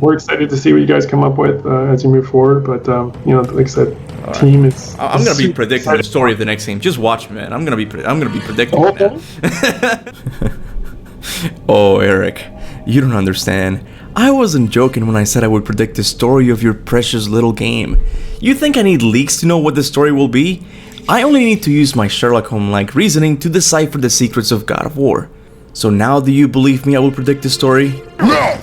we're excited to see what you guys come up with as you move forward. But like I said, team is. I'm gonna be predicting the story of the next game. Just watch, man. I'm gonna be predicting it, man. Oh, Eric, you don't understand. I wasn't joking when I said I would predict the story of your precious little game. You think I need leaks to know what the story will be? I only need to use my Sherlock Holmes-like reasoning to decipher the secrets of God of War. So now do you believe me I will predict the story? No!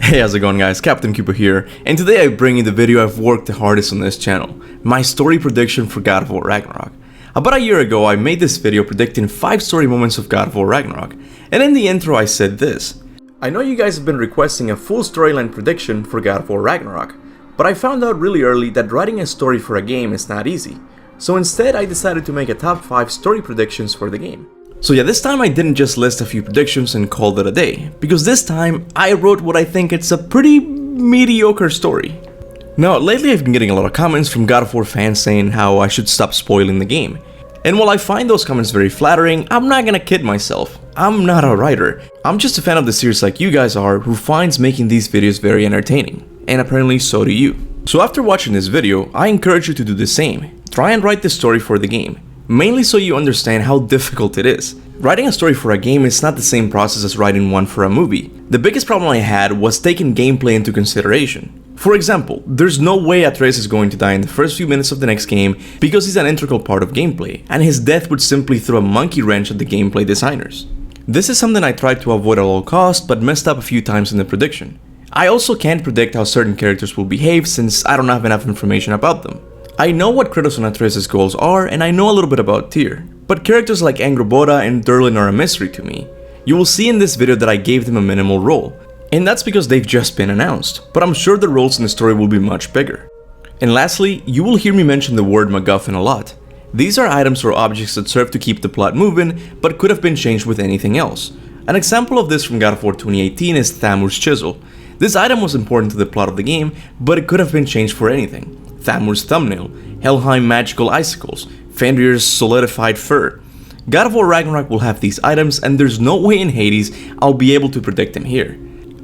Hey, how's it going, guys? Kaptain Kuba here, and today I bring you the video I've worked the hardest on this channel, my story prediction for God of War Ragnarok. About a year ago, I made this video predicting 5 story moments of God of War Ragnarok, and in the intro I said this. I know you guys have been requesting a full storyline prediction for God of War Ragnarok, but I found out really early that writing a story for a game is not easy. So instead I decided to make a top 5 story predictions for the game. So yeah, this time I didn't just list a few predictions and called it a day, because this time I wrote what I think it's a pretty mediocre story. Now, lately I've been getting a lot of comments from God of War fans saying how I should stop spoiling the game. And while I find those comments very flattering, I'm not gonna kid myself. I'm not a writer. I'm just a fan of the series like you guys are, who finds making these videos very entertaining. And apparently so do you. So after watching this video, I encourage you to do the same. Try and write the story for the game. Mainly so you understand how difficult it is. Writing a story for a game is not the same process as writing one for a movie. The biggest problem I had was taking gameplay into consideration. For example, there's no way Atreus is going to die in the first few minutes of the next game because he's an integral part of gameplay, and his death would simply throw a monkey wrench at the gameplay designers. This is something I tried to avoid at all costs, but messed up a few times in the prediction. I also can't predict how certain characters will behave since I don't have enough information about them. I know what Kratos and Atreus' goals are, and I know a little bit about Tyr, but characters like Angrboda and Durlin are a mystery to me. You will see in this video that I gave them a minimal role, and that's because they've just been announced, but I'm sure the roles in the story will be much bigger. And lastly, you will hear me mention the word MacGuffin a lot. These are items or objects that serve to keep the plot moving, but could have been changed with anything else. An example of this from God of War 2018 is Thamur's chisel. This item was important to the plot of the game, but it could have been changed for anything. Thamur's thumbnail, Helheim magical icicles, Fenrir's solidified fur. God of War Ragnarok will have these items, and there's no way in Hades I'll be able to predict them here.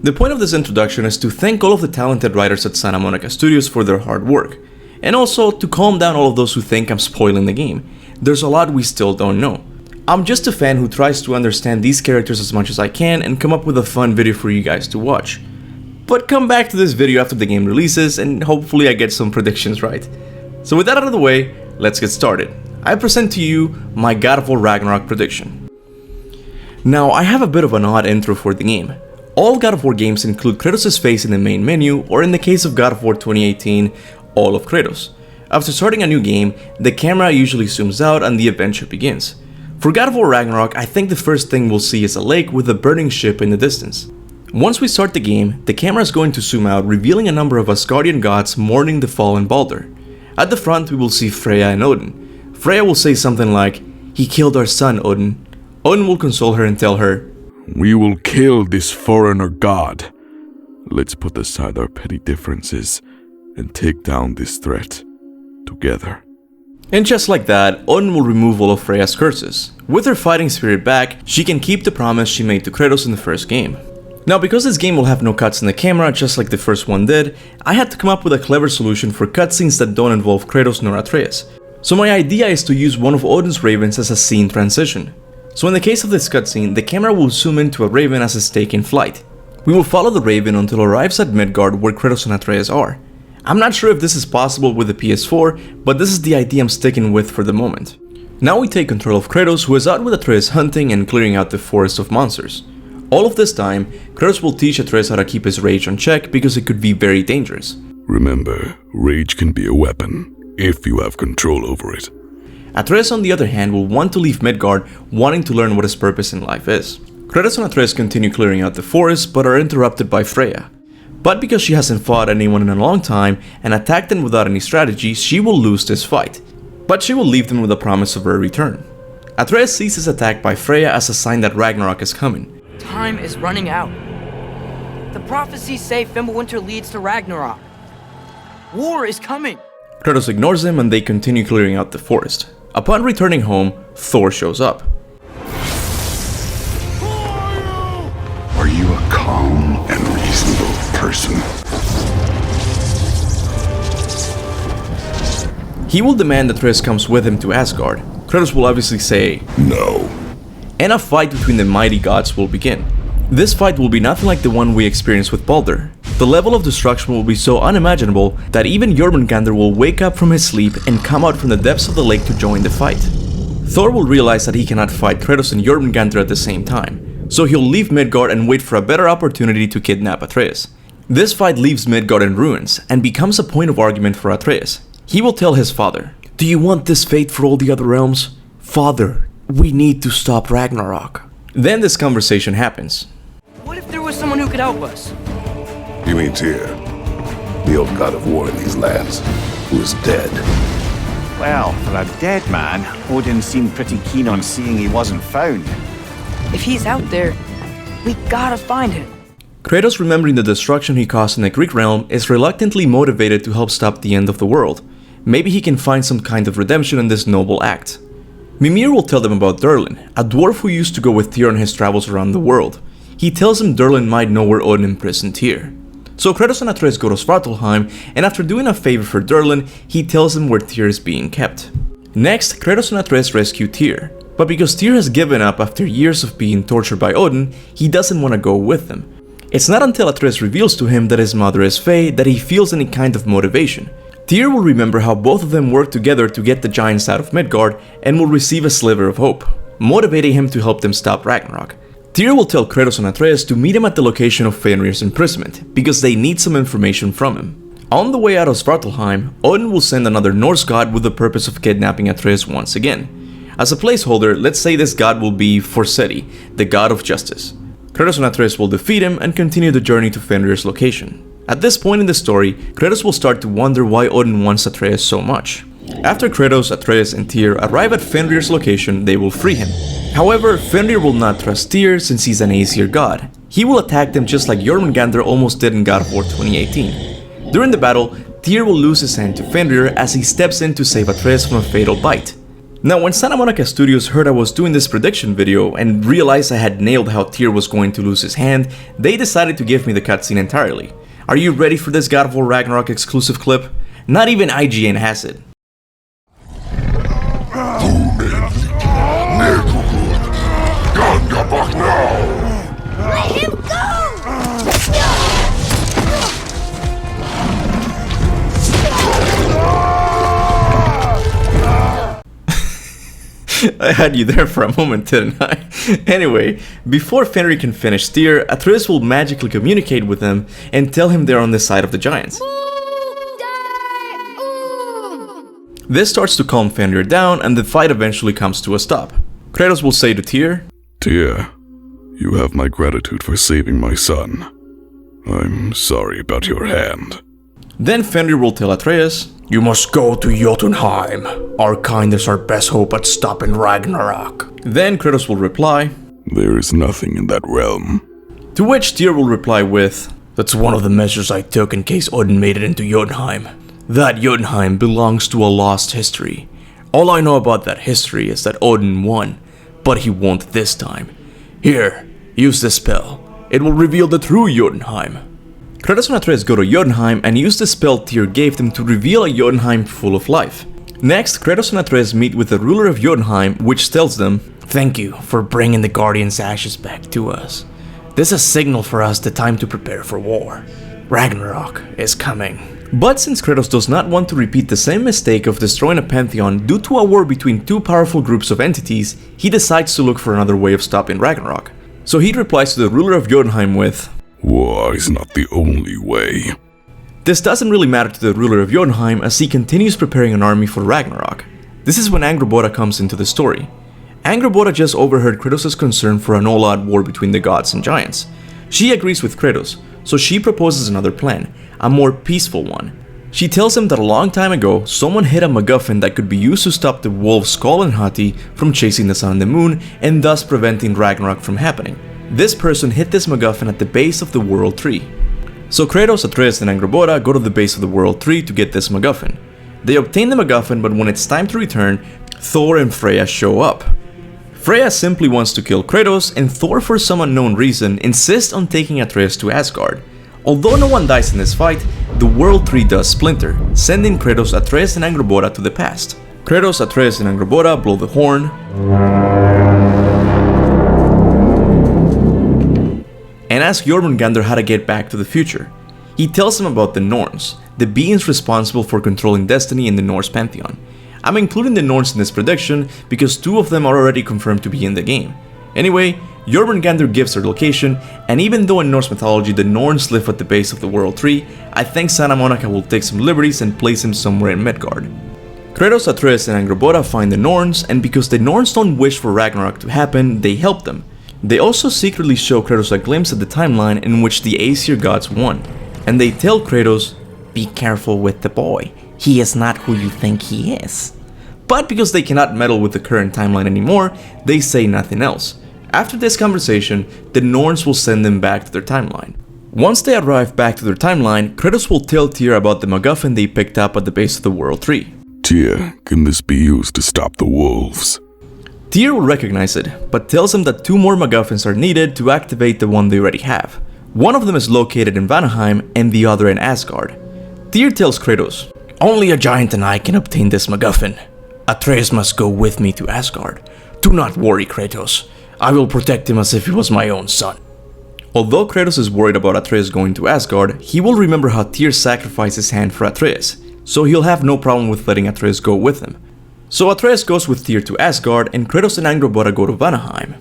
The point of this introduction is to thank all of the talented writers at Santa Monica Studios for their hard work, and also to calm down all of those who think I'm spoiling the game. There's a lot we still don't know. I'm just a fan who tries to understand these characters as much as I can and come up with a fun video for you guys to watch. But come back to this video after the game releases and hopefully I get some predictions right. So with that out of the way, let's get started. I present to you my God of War Ragnarok prediction. Now, I have a bit of an odd intro for the game. All God of War games include Kratos' face in the main menu, or in the case of God of War 2018, all of Kratos. After starting a new game, the camera usually zooms out and the adventure begins. For God of War Ragnarok, I think the first thing we'll see is a lake with a burning ship in the distance. Once we start the game, the camera is going to zoom out, revealing a number of Asgardian gods mourning the fallen Baldur. At the front, we will see Freya and Odin. Freya will say something like, "He killed our son, Odin." Odin will console her and tell her, "We will kill this foreigner god. Let's put aside our petty differences and take down this threat together." And just like that, Odin will remove all of Freya's curses. With her fighting spirit back, she can keep the promise she made to Kratos in the first game. Now, because this game will have no cuts in the camera just like the first one did, I had to come up with a clever solution for cutscenes that don't involve Kratos nor Atreus. So my idea is to use one of Odin's ravens as a scene transition. So in the case of this cutscene, the camera will zoom into a raven as it's taking flight. We will follow the raven until it arrives at Midgard where Kratos and Atreus are. I'm not sure if this is possible with the PS4, but this is the idea I'm sticking with for the moment. Now we take control of Kratos, who is out with Atreus hunting and clearing out the forest of monsters. All of this time, Kratos will teach Atreus how to keep his rage on check because it could be very dangerous. Remember, rage can be a weapon, if you have control over it. Atreus, on the other hand, will want to leave Midgard, wanting to learn what his purpose in life is. Kratos and Atreus continue clearing out the forest, but are interrupted by Freya. But because she hasn't fought anyone in a long time and attacked them without any strategy, she will lose this fight. But she will leave them with a promise of her return. Atreus sees his attack by Freya as a sign that Ragnarok is coming. Time is running out. The prophecies say Fimbulwinter leads to Ragnarok. War is coming. Kratos ignores him and they continue clearing out the forest. Upon returning home, Thor shows up. Are you a calm and reasonable person? He will demand that Atreus comes with him to Asgard. Kratos will obviously say No. and a fight between the mighty gods will begin. This fight will be nothing like the one we experienced with Baldur. The level of destruction will be so unimaginable that even Jormungandr will wake up from his sleep and come out from the depths of the lake to join the fight. Thor will realize that he cannot fight Kratos and Jormungandr at the same time, so he'll leave Midgard and wait for a better opportunity to kidnap Atreus. This fight leaves Midgard in ruins and becomes a point of argument for Atreus. He will tell his father, "Do you want this fate for all the other realms? Father, we need to stop Ragnarok." Then this conversation happens. What if there was someone who could help us? You mean Tyr, the old god of war in these lands, who is dead? Well, for a dead man, Odin seemed pretty keen on seeing he wasn't found. If he's out there, we gotta find him. Kratos, remembering the destruction he caused in the Greek realm, is reluctantly motivated to help stop the end of the world. Maybe he can find some kind of redemption in this noble act. Mimir will tell them about Durlin, a dwarf who used to go with Tyr on his travels around the world. He tells him Durlin might know where Odin imprisoned Tyr. So Kratos and Atreus go to Svartalfheim, and after doing a favor for Durlin, he tells him where Tyr is being kept. Next, Kratos and Atreus rescue Tyr, but because Tyr has given up after years of being tortured by Odin, he doesn't want to go with them. It's not until Atreus reveals to him that his mother is Fae that he feels any kind of motivation. Tyr will remember how both of them worked together to get the giants out of Midgard and will receive a sliver of hope, motivating him to help them stop Ragnarok. Tyr will tell Kratos and Atreus to meet him at the location of Fenrir's imprisonment, because they need some information from him. On the way out of Svartalfheim, Odin will send another Norse god with the purpose of kidnapping Atreus once again. As a placeholder, let's say this god will be Forseti, the god of justice. Kratos and Atreus will defeat him and continue the journey to Fenrir's location. At this point in the story, Kratos will start to wonder why Odin wants Atreus so much. After Kratos, Atreus, and Tyr arrive at Fenrir's location, they will free him. However, Fenrir will not trust Tyr since he's an Aesir god. He will attack them just like Jormungandr almost did in God of War 2018. During the battle, Tyr will lose his hand to Fenrir as he steps in to save Atreus from a fatal bite. Now, when Santa Monica Studios heard I was doing this prediction video and realized I had nailed how Tyr was going to lose his hand, they decided to give me the cutscene entirely. Are you ready for this God of War Ragnarok exclusive clip? Not even IGN has it. Let him go! I had you there for a moment, didn't I? Anyway, before Fenrir can finish Tyr, Atreus will magically communicate with him and tell him they're on the side of the giants. This starts to calm Fenrir down and the fight eventually comes to a stop. Kratos will say to Tyr, Tyr, you have my gratitude for saving my son. I'm sorry about your hand. Then Fenrir will tell Atreus, "You must go to Jotunheim. Our kind is our best hope at stopping Ragnarok." Then Kratos will reply, There is nothing in that realm. to which Tyr will reply with, "That's one of the measures I took in case Odin made it into Jotunheim. That Jotunheim belongs to a lost history. All I know about that history is that Odin won, but he won't this time. Here, use this spell. It will reveal the true Jotunheim." Kratos and Atreus go to Jotunheim and use the spell Tyr gave them to reveal a Jotunheim full of life. Next, Kratos and Atreus meet with the ruler of Jotunheim, which tells them, "Thank you for bringing the Guardian's ashes back to us. This is a signal for us the time to prepare for war. Ragnarok is coming." But since Kratos does not want to repeat the same mistake of destroying a pantheon due to a war between two powerful groups of entities, he decides to look for another way of stopping Ragnarok. So he replies to the ruler of Jotunheim with, War is not the only way. This doesn't really matter to the ruler of Jotunheim as he continues preparing an army for Ragnarok. This is when Angrboda comes into the story. Angrboda just overheard Kratos' concern for an all-out war between the gods and giants. She agrees with Kratos, so she proposes another plan, a more peaceful one. She tells him that a long time ago, someone hid a MacGuffin that could be used to stop the wolves Skoll and Hati from chasing the sun and the moon and thus preventing Ragnarok from happening. This person hid this MacGuffin at the base of the World Tree. So Kratos, Atreus, and Angrboda go to the base of the World Tree to get this MacGuffin. They obtain the MacGuffin, but when it's time to return, Thor and Freya show up. Freya simply wants to kill Kratos, and Thor, for some unknown reason, insists on taking Atreus to Asgard. Although no one dies in this fight, the World 3 does splinter, sending Kratos, Atreus, and Angrboda to the past. Kratos, Atreus, and Angrboda blow the horn and ask Jormungandr how to get back to the future. He tells him about the Norns, the beings responsible for controlling destiny in the Norse pantheon. I'm including the Norns in this prediction because 2 of them are already confirmed to be in the game. Anyway, Jormungandr gives their location, and even though in Norse mythology the Norns live at the base of the World Tree, I think Santa Monica will take some liberties and place him somewhere in Midgard. Kratos, Atreus, and Angrboda find the Norns, and because the Norns don't wish for Ragnarok to happen, they help them. They also secretly show Kratos a glimpse at the timeline in which the Aesir gods won, and they tell Kratos, "Be careful with the boy, he is not who you think he is." But because they cannot meddle with the current timeline anymore, they say nothing else. After this conversation, the Norns will send them back to their timeline. Once they arrive back to their timeline, Kratos will tell Tyr about the MacGuffin they picked up at the base of the World Tree. Tyr, can this be used to stop the wolves? Tyr will recognize it, but tells him that 2 more MacGuffins are needed to activate the one they already have. One of them is located in Vanaheim and the other in Asgard. Tyr tells Kratos, "Only a giant and I can obtain this MacGuffin. Atreus must go with me to Asgard. Do not worry, Kratos. I will protect him as if he was my own son." Although Kratos is worried about Atreus going to Asgard, he will remember how Tyr sacrificed his hand for Atreus, so he'll have no problem with letting Atreus go with him. So Atreus goes with Tyr to Asgard, and Kratos and Angrboda go to Vanaheim.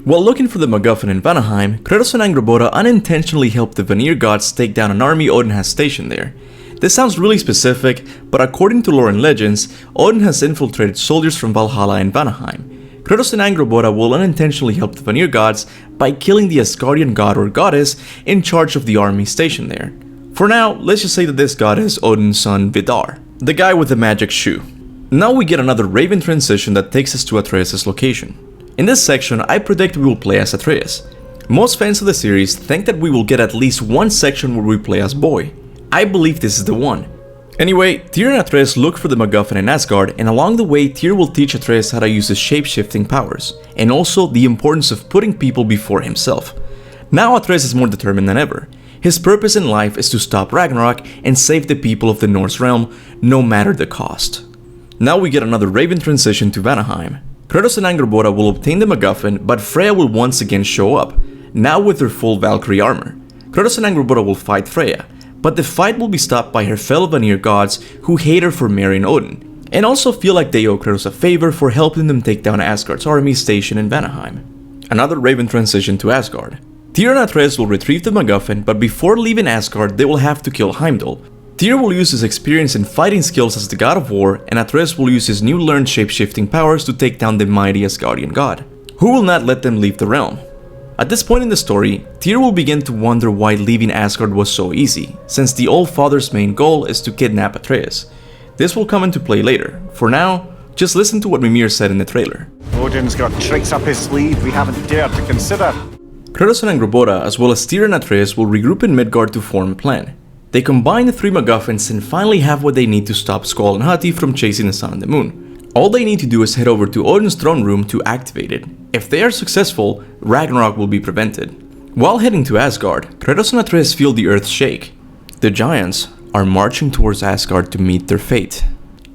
While looking for the MacGuffin in Vanaheim, Kratos and Angrboda unintentionally help the Vanir gods take down an army Odin has stationed there. This sounds really specific, but according to lore and legends, Odin has infiltrated soldiers from Valhalla in Vanaheim. Kratos and Angrboda will unintentionally help the Vanir gods by killing the Asgardian god or goddess in charge of the army stationed there. For now, let's just say that this god is Odin's son Vidar, the guy with the magic shoe. Now we get another Raven transition that takes us to Atreus' location. In this section, I predict we will play as Atreus. Most fans of the series think that we will get at least one section where we play as boy. I believe this is the one. Anyway, Tyr and Atreus look for the MacGuffin in Asgard, and along the way Tyr will teach Atreus how to use his shape-shifting powers, and also the importance of putting people before himself. Now Atreus is more determined than ever. His purpose in life is to stop Ragnarok and save the people of the Norse realm, no matter the cost. Now we get another Raven transition to Vanaheim. Kratos and Angrboda will obtain the MacGuffin, but Freya will once again show up, now with her full Valkyrie armor. Kratos and Angrboda will fight Freya, but the fight will be stopped by her fellow Vanir gods who hate her for marrying Odin, and also feel like they owe Kratos a favor for helping them take down Asgard's army stationed in Vanaheim. Another Raven transition to Asgard. Tyr and Atreus will retrieve the MacGuffin, but before leaving Asgard they will have to kill Heimdall. Tyr will use his experience and fighting skills as the God of War, and Atreus will use his new learned shape-shifting powers to take down the mighty Asgardian god, who will not let them leave the realm. At this point in the story, Tyr will begin to wonder why leaving Asgard was so easy, since the All-Father's main goal is to kidnap Atreus. This will come into play later. For now, just listen to what Mimir said in the trailer. Odin's got tricks up his sleeve we haven't dared to consider. Kratos and Angrboda, as well as Tyr and Atreus, will regroup in Midgard to form a plan. They combine the 3 MacGuffins and finally have what they need to stop Skoll and Hati from chasing the sun and the moon. All they need to do is head over to Odin's throne room to activate it. If they are successful, Ragnarok will be prevented. While heading to Asgard, Kratos and Atreus feel the earth shake. The giants are marching towards Asgard to meet their fate.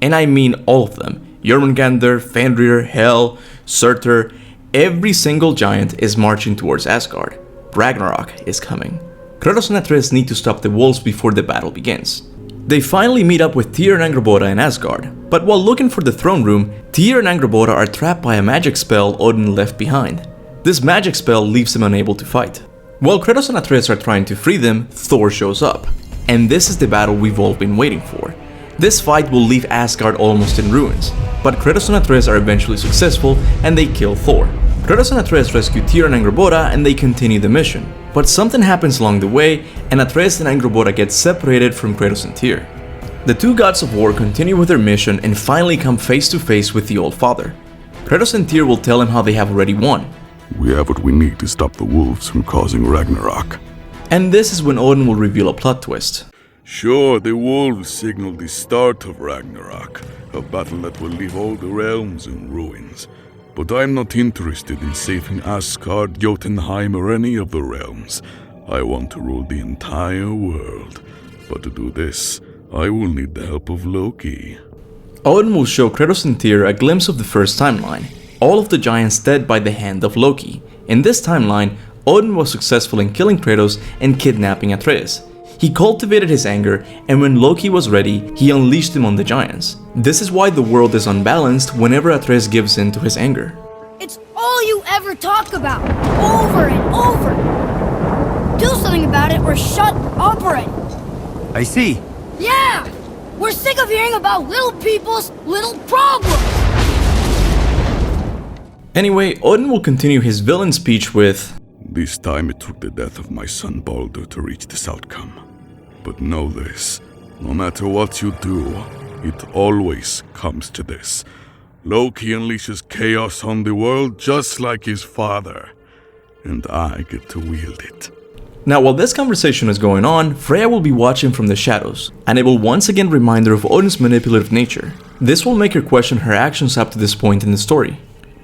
And I mean all of them. Jormungandr, Fenrir, Hel, Surtur, every single giant is marching towards Asgard. Ragnarok is coming. Kratos and Atreus need to stop the wolves before the battle begins. They finally meet up with Tyr and Angrboda in Asgard, but while looking for the throne room, Tyr and Angrboda are trapped by a magic spell Odin left behind. This magic spell leaves them unable to fight. While Kratos and Atreus are trying to free them, Thor shows up. And this is the battle we've all been waiting for. This fight will leave Asgard almost in ruins, but Kratos and Atreus are eventually successful and they kill Thor. Kratos and Atreus rescue Tyr and Angrboda and they continue the mission. But something happens along the way, and Atreus and Angrboda get separated from Kratos and Tyr. The 2 gods of war continue with their mission and finally come face to face with the Old Father. Kratos and Tyr will tell him how they have already won. We have what we need to stop the wolves from causing Ragnarok. And this is when Odin will reveal a plot twist. Sure, the wolves signaled the start of Ragnarok, a battle that will leave all the realms in ruins. But I'm not interested in saving Asgard, Jotunheim, or any of the realms. I want to rule the entire world. But to do this, I will need the help of Loki. Odin will show Kratos and Tyr a glimpse of the first timeline, all of the giants dead by the hand of Loki. In this timeline, Odin was successful in killing Kratos and kidnapping Atreus. He cultivated his anger, and when Loki was ready, he unleashed him on the giants. This is why the world is unbalanced whenever Atreus gives in to his anger. It's all you ever talk about, over and over. Do something about it or shut up already. I see. Yeah! We're sick of hearing about little people's little problems! Anyway, Odin will continue his villain speech with, This time it took the death of my son Baldur to reach this outcome. But know this, no matter what you do, it always comes to this. Loki unleashes chaos on the world just like his father, and I get to wield it. Now while this conversation is going on, Freya will be watching from the shadows, and it will once again remind her of Odin's manipulative nature. This will make her question her actions up to this point in the story.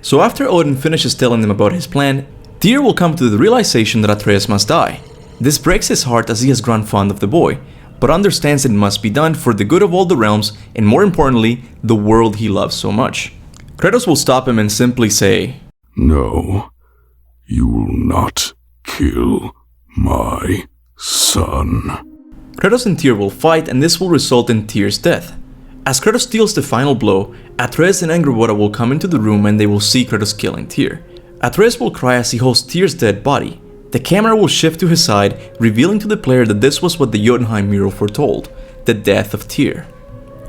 So after Odin finishes telling them about his plan, Tyr will come to the realization that Atreus must die. This breaks his heart as he has grown fond of the boy, but understands it must be done for the good of all the realms and more importantly, the world he loves so much. Kratos will stop him and simply say, No, you will not kill my son. Kratos and Tyr will fight and this will result in Tyr's death. As Kratos deals the final blow, Atreus and Angrboda will come into the room and they will see Kratos killing Tyr. Atreus will cry as he holds Tyr's dead body. The camera will shift to his side, revealing to the player that this was what the Jotunheim mural foretold, the death of Tyr.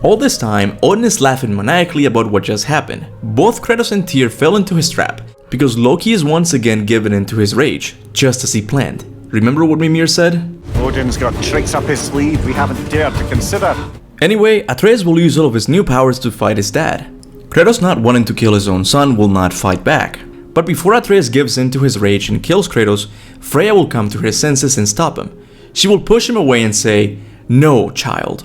All this time, Odin is laughing maniacally about what just happened. Both Kratos and Tyr fell into his trap, because Loki is once again given into his rage, just as he planned. Remember what Mimir said? Odin's got tricks up his sleeve we haven't dared to consider. Anyway, Atreus will use all of his new powers to fight his dad. Kratos, not wanting to kill his own son, will not fight back. But before Atreus gives in to his rage and kills Kratos, Freya will come to her senses and stop him. She will push him away and say, "No, child."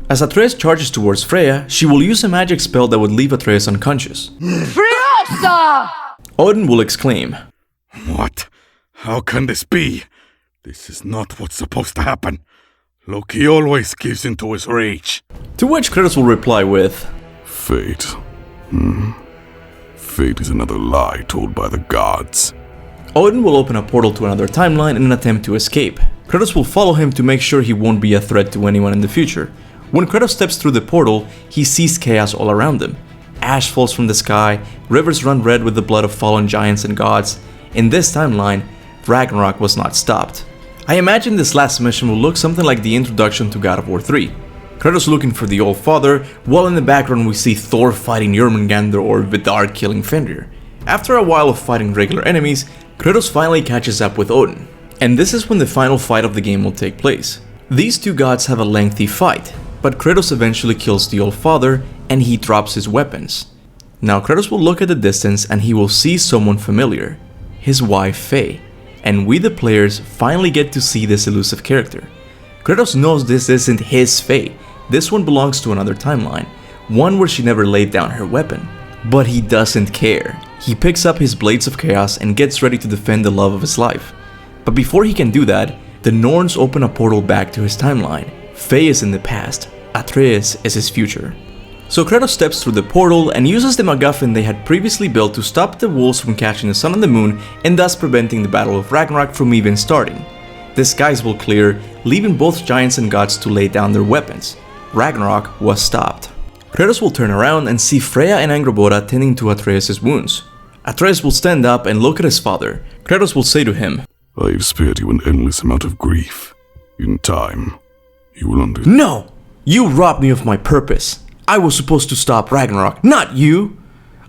As Atreus charges towards Freya, she will use a magic spell that would leave Atreus unconscious. Freya! Odin will exclaim, What? How can this be? This is not what's supposed to happen. Loki always gives in to his rage. to which Kratos will reply with, Fate. Fate is another lie told by the gods. Odin will open a portal to another timeline in an attempt to escape. Kratos will follow him to make sure he won't be a threat to anyone in the future. When Kratos steps through the portal, he sees chaos all around him. Ash falls from the sky, rivers run red with the blood of fallen giants and gods. In this timeline, Ragnarok was not stopped. I imagine this last mission will look something like the introduction to God of War 3. Kratos looking for the Old Father, while in the background we see Thor fighting Jormungandr or Vidar killing Fenrir. After a while of fighting regular enemies, Kratos finally catches up with Odin. And this is when the final fight of the game will take place. These two gods have a lengthy fight, but Kratos eventually kills the Old Father and he drops his weapons. Now Kratos will look at the distance and he will see someone familiar, his wife Faye. And we the players finally get to see this elusive character. Kratos knows this isn't his Faye, this one belongs to another timeline, one where she never laid down her weapon. But he doesn't care. He picks up his blades of chaos and gets ready to defend the love of his life. But before he can do that, the Norns open a portal back to his timeline. Faye is in the past, Atreus is his future. So Kratos steps through the portal and uses the MacGuffin they had previously built to stop the wolves from catching the sun and the moon and thus preventing the Battle of Ragnarok from even starting. The skies will clear, leaving both giants and gods to lay down their weapons. Ragnarok was stopped. Kratos will turn around and see Freya and Angrboda tending to Atreus' wounds. Atreus will stand up and look at his father. Kratos will say to him, I have spared you an endless amount of grief. In time, you will understand. "No! You robbed me of my purpose. I was supposed to stop Ragnarok, not you!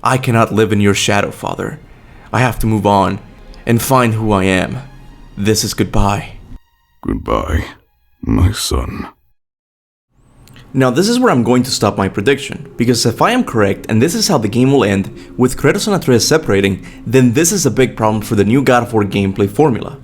I cannot live in your shadow, father. I have to move on and find who I am. This is goodbye." Goodbye, my son. Now this is where I'm going to stop my prediction, because if I am correct and this is how the game will end, with Kratos and Atreus separating, then this is a big problem for the new God of War gameplay formula.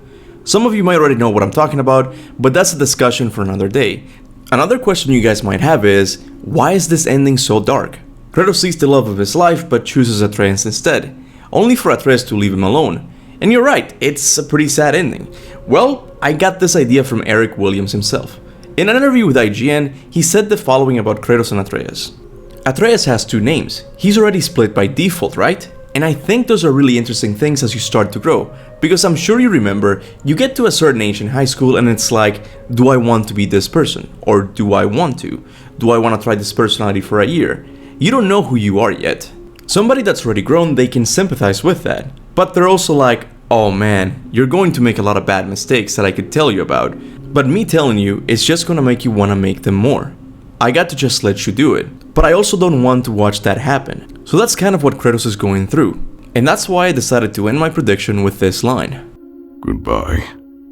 Some of you might already know what I'm talking about, but that's a discussion for another day. Another question you guys might have is, why is this ending so dark? Kratos sees the love of his life but chooses Atreus instead, only for Atreus to leave him alone. And you're right, it's a pretty sad ending. Well, I got this idea from Eric Williams himself. In an interview with IGN, he said the following about Kratos and Atreus. Atreus has two names. He's already split by default, right? And I think those are really interesting things as you start to grow, because I'm sure you remember, you get to a certain age in high school and it's like, do I want to be this person? Or do I want to? Do I want to try this personality for a year? You don't know who you are yet. Somebody that's already grown, they can sympathize with that. But they're also like, oh man, you're going to make a lot of bad mistakes that I could tell you about. But me telling you, it's just gonna make you wanna make them more. I got to just let you do it. But I also don't want to watch that happen. So that's kind of what Kratos is going through. And that's why I decided to end my prediction with this line. Goodbye,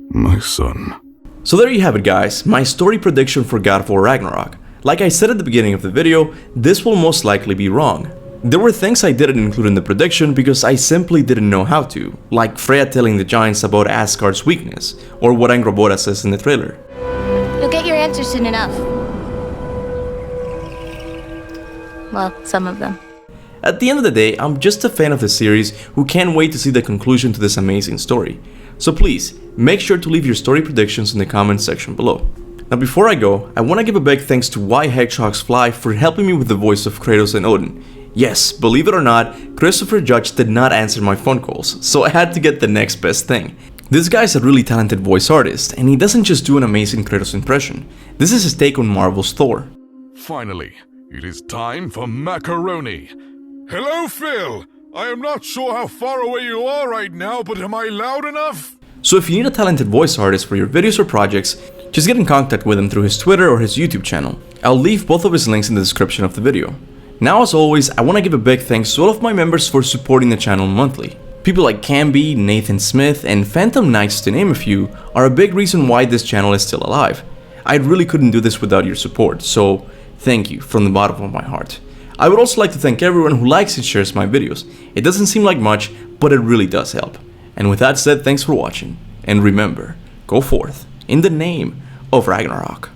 my son. So there you have it, guys, my story prediction for God of War Ragnarok. Like I said at the beginning of the video, this will most likely be wrong. There were things I didn't include in the prediction because I simply didn't know how to, like Freya telling the giants about Asgard's weakness, or what Angrboda says in the trailer. You'll get your answers soon enough. Well, some of them. At the end of the day, I'm just a fan of the series who can't wait to see the conclusion to this amazing story. So please, make sure to leave your story predictions in the comments section below. Now before I go, I want to give a big thanks to Why Hedgehogs Fly for helping me with the voice of Kratos and Odin. Yes, believe it or not, Christopher Judge did not answer my phone calls, so I had to get the next best thing. This guy's a really talented voice artist, and he doesn't just do an amazing Kratos impression. This is his take on Marvel's Thor. Finally, it is time for macaroni. Hello, Phil. I am not sure how far away you are right now, but am I loud enough? So if you need a talented voice artist for your videos or projects, just get in contact with him through his Twitter or his YouTube channel. I'll leave both of his links in the description of the video. Now as always, I want to give a big thanks to all of my members for supporting the channel monthly. People like Camby, Nathan Smith, and Phantom Knights, to name a few, are a big reason why this channel is still alive. I really couldn't do this without your support, so thank you from the bottom of my heart. I would also like to thank everyone who likes and shares my videos. It doesn't seem like much, but it really does help. And with that said, thanks for watching, and remember, go forth in the name of Ragnarok.